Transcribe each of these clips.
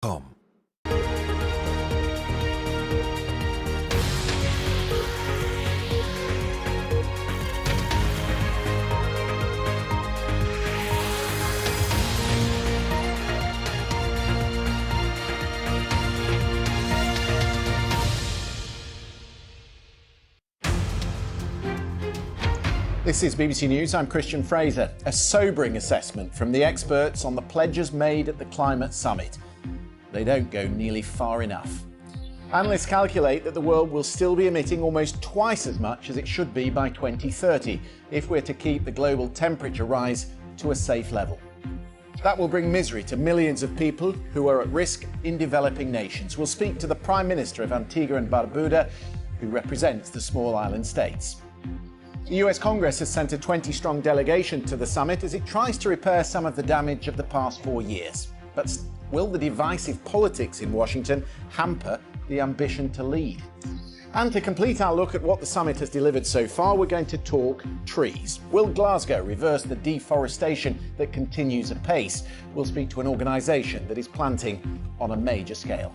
com. This is BBC News, I'm Christian Fraser. A sobering assessment from the experts on the pledges made at the climate summit. They don't go nearly far enough. Analysts calculate that the world will still be emitting almost twice as much as it should be by 2030 if we're to keep the global temperature rise to a safe level. That will bring misery to millions of people who are at risk in developing nations. We'll speak to the Prime Minister of Antigua and Barbuda, who represents the small island states. The US Congress has sent a 20-strong delegation to the summit as it tries to repair some of the damage of the past 4 years. But will the divisive politics in Washington hamper the ambition to lead? And to complete our look at what the summit has delivered so far, we're going to talk trees. Will Glasgow reverse the deforestation that continues apace? We'll speak to an organisation that is planting on a major scale.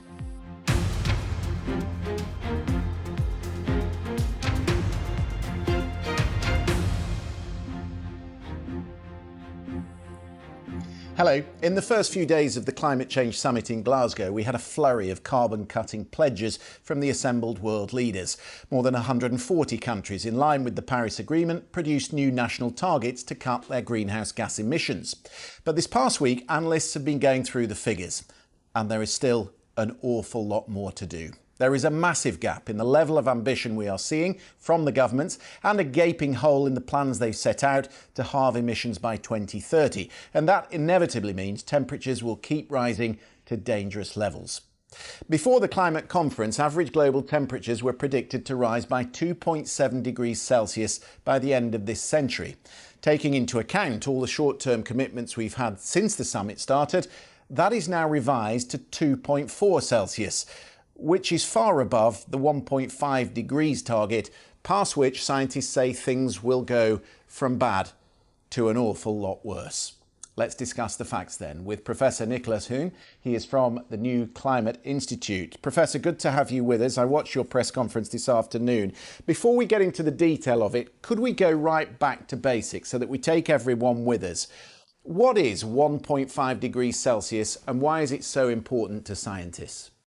Hello. In the first few days of the Climate Change Summit in Glasgow, we had a flurry of carbon-cutting pledges from the assembled world leaders. More than 140 countries, in line with the Paris Agreement, produced new national targets to cut their greenhouse gas emissions. But this past week, analysts have been going through the figures, and there is still an awful lot more to do. There is a massive gap in the level of ambition we are seeing from the governments and a gaping hole in the plans they've set out to halve emissions by 2030. And that inevitably means temperatures will keep rising to dangerous levels. Before the climate conference, average global temperatures were predicted to rise by 2.7 degrees Celsius by the end of this century. Taking into account all the short-term commitments we've had since the summit started, that is now revised to 2.4 Celsius. Which is far above the 1.5 degrees target, past which scientists say things will go from bad to an awful lot worse. Let's discuss the facts then with Professor Nicholas Hoon. He is from the New Climate Institute. Professor, good to have you with us. I watched your press conference this afternoon. Before we get into the detail of it, could we go right back to basics so that we take everyone with us? What is 1.5 degrees Celsius and why is it so important to scientists?